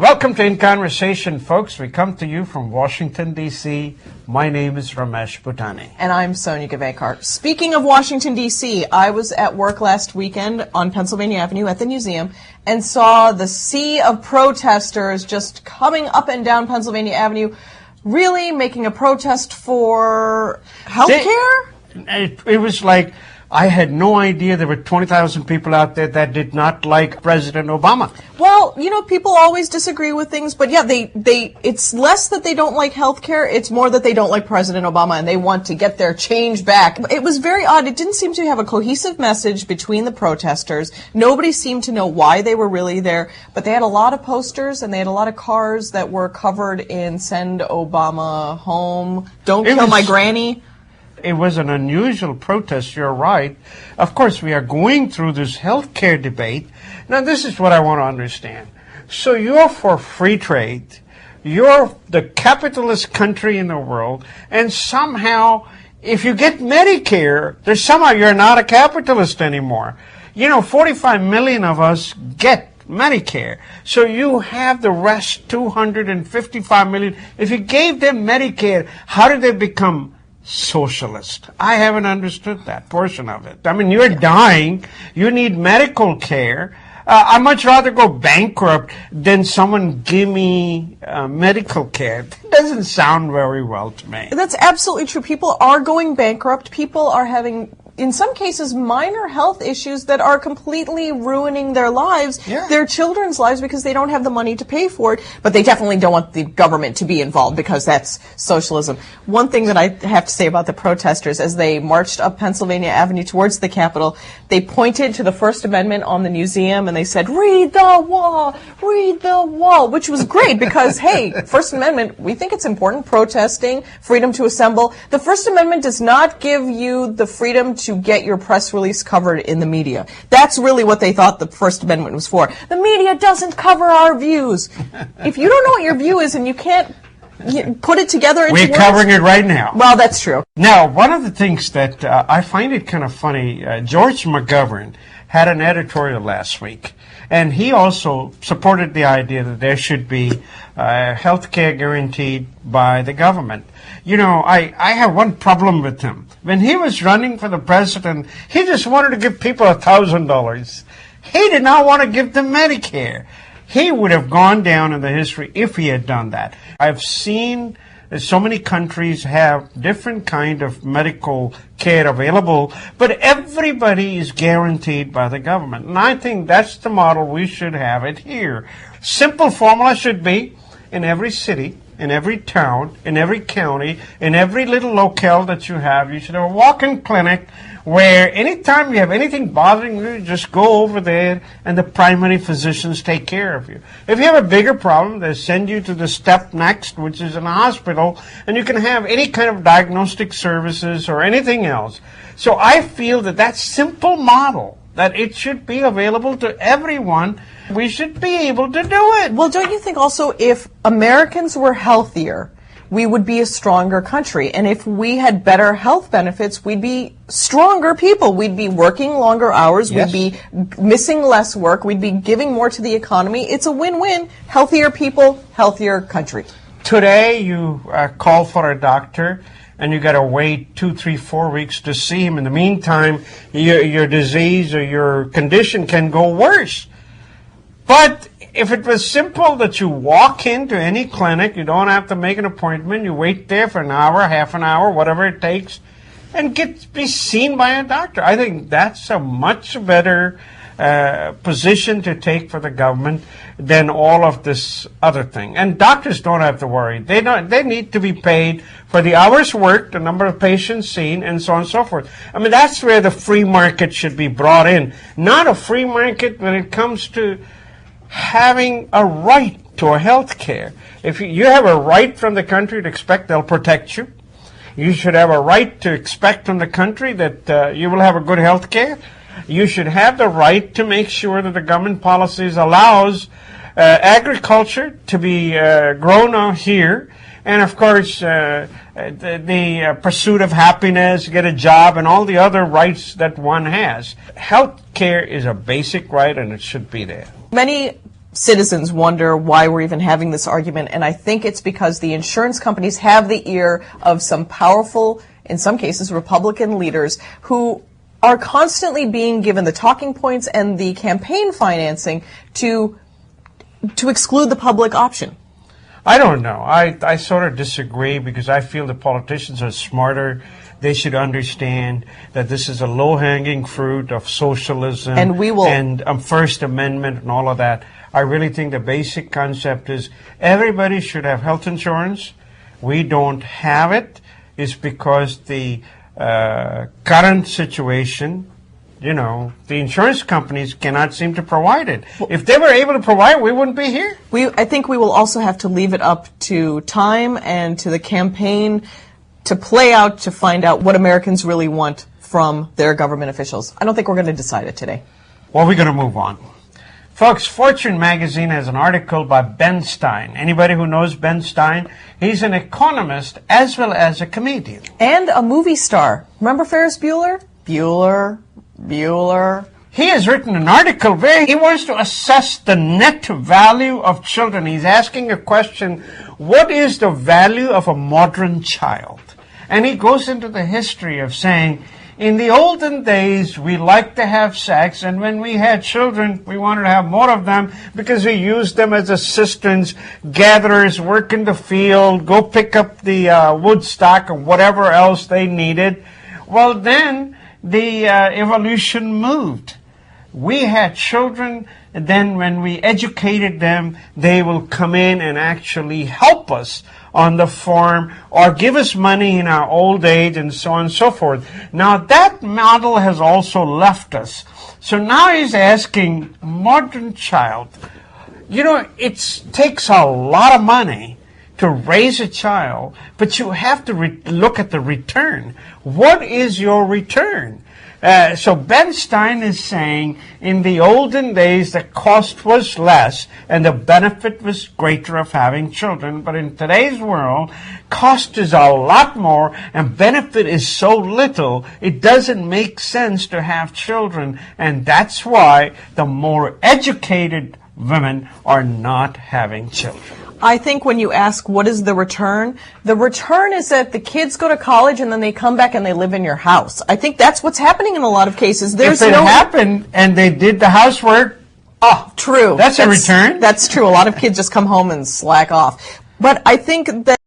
Welcome to InConversation, folks. We come to you from Washington, D.C. My name is Ramesh Bhutani. And I'm Sonia Gavaykar. Speaking of Washington, D.C., I was at work last weekend on Pennsylvania Avenue at the museum and saw the sea of protesters just coming up and down Pennsylvania Avenue, really making a protest for health care? It was like, I had no idea there were 20,000 people out there that did not like President Obama. Well, you know, people always disagree with things, but yeah, it's less that they don't like health care, it's more that they don't like President Obama and they want to get their change back. It was very odd. It didn't seem to have a cohesive message between the protesters. Nobody seemed to know why they were really there, but they had a lot of posters and they had a lot of cars that were covered in "Send Obama Home," "Don't Kill My Granny." It was an unusual protest, you're right. Of course, we are going through this healthcare debate. Now, this is what I want to understand. So you're for free trade, you're the capitalist country in the world, and somehow, if you get Medicare, somehow you're not a capitalist anymore. You know, 45 million of us get Medicare. So you have the rest, 255 million. If you gave them Medicare, how did they become socialist? I haven't understood that portion of it. I mean, you're dying. You need medical care. I'd much rather go bankrupt than someone give me medical care. That doesn't sound very well to me. That's absolutely true. People are going bankrupt. People are having, in some cases, minor health issues that are completely ruining their lives, their children's lives, because they don't have the money to pay for it. But they definitely don't want the government to be involved because that's socialism. One thing that I have to say about the protesters, as they marched up Pennsylvania Avenue towards the Capitol, they pointed to the First Amendment on the museum and they said, "Read the wall, read the wall," which was great because, hey, First Amendment, we think it's important, protesting, freedom to assemble. The First Amendment does not give you the freedom to get your press release covered in the media. That's really what they thought the First Amendment was for. The media doesn't cover our views. If you don't know what your view is and you can't put it together into We're words, covering it right now. Well, that's true. Now, one of the things that I find it kind of funny, George McGovern had an editorial last week, and he also supported the idea that there should be health care guaranteed by the government. You know, I have one problem with him. When he was running for the president, he just wanted to give people $1,000. He did not want to give them Medicare. He would have gone down in the history if he had done that. I've seen so many countries have different kind of medical care available, but everybody is guaranteed by the government. And I think that's the model we should have it here. Simple formula should be in every city, in every town, in every county, in every little locale that you have, you should have a walk-in clinic where anytime you have anything bothering you, just go over there and the primary physicians take care of you. If you have a bigger problem, they send you to the step next, which is in a hospital, and you can have any kind of diagnostic services or anything else. So I feel that that simple model, that it should be available to everyone, we should be able to do it. Well, don't you think also if Americans were healthier, we would be a stronger country? And if we had better health benefits, we'd be stronger people. We'd be working longer hours. Yes. We'd be missing less work. We'd be giving more to the economy. It's a win-win. Healthier people, healthier country. Today, you call for a doctor, and you got to wait 2, 3, 4 weeks to see him. In the meantime, your disease or your condition can go worse. But if it was simple that you walk into any clinic, you don't have to make an appointment, you wait there for an hour, half an hour, whatever it takes, and be seen by a doctor. I think that's a much better position to take for the government than all of this other thing. And doctors don't have to worry. They need to be paid for the hours worked, the number of patients seen, and so on and so forth. I mean, that's where the free market should be brought in. Not a free market when it comes to having a right to a health care. If you have a right from the country to expect they'll protect you, you should have a right to expect from the country that you will have a good health care. You should have the right to make sure that the government policies allows agriculture to be grown out here, and of course the pursuit of happiness, get a job, and all the other rights that one has. Health care is a basic right, and it should be there. Many citizens wonder why we're even having this argument, and I think it's because the insurance companies have the ear of some powerful, in some cases, Republican leaders who are constantly being given the talking points and the campaign financing to exclude the public option. I don't know. I sort of disagree because I feel the politicians are smarter. They should understand that this is a low-hanging fruit of socialism and First Amendment and all of that. I really think the basic concept is everybody should have health insurance. We don't have it. It's because the current situation, the insurance companies cannot seem to provide it. If they were able to provide it, we wouldn't be here. I think we will also have to leave it up to time and to the campaign to play out to find out what Americans really want from their government officials. I don't think we're going to decide it today. Well, we're going to move on. Folks, Fortune magazine has an article by Ben Stein. Anybody who knows Ben Stein? He's an economist as well as a comedian. And a movie star. Remember Ferris Bueller? Bueller. He has written an article where he wants to assess the net value of children. He's asking a question, what is the value of a modern child? And he goes into the history of saying, in the olden days, we liked to have sex, and when we had children, we wanted to have more of them because we used them as assistants, gatherers, work in the field, go pick up the wood stock or whatever else they needed. Well, then the evolution moved. We had children, and then when we educated them, they will come in and actually help us on the farm or give us money in our old age and so on and so forth. Now that model has also left us. So now he's asking, modern child, it takes a lot of money to raise a child, but you have to look at the return. What is your return? So Ben Stein is saying in the olden days the cost was less and the benefit was greater of having children. But in today's world, cost is a lot more and benefit is so little, it doesn't make sense to have children. And that's why the more educated women are not having children. I think when you ask what is the return is that the kids go to college and then they come back and they live in your house. I think that's what's happening in a lot of cases. If it happened and they did the housework, true. That's a return. That's true. A lot of kids just come home and slack off. But I think that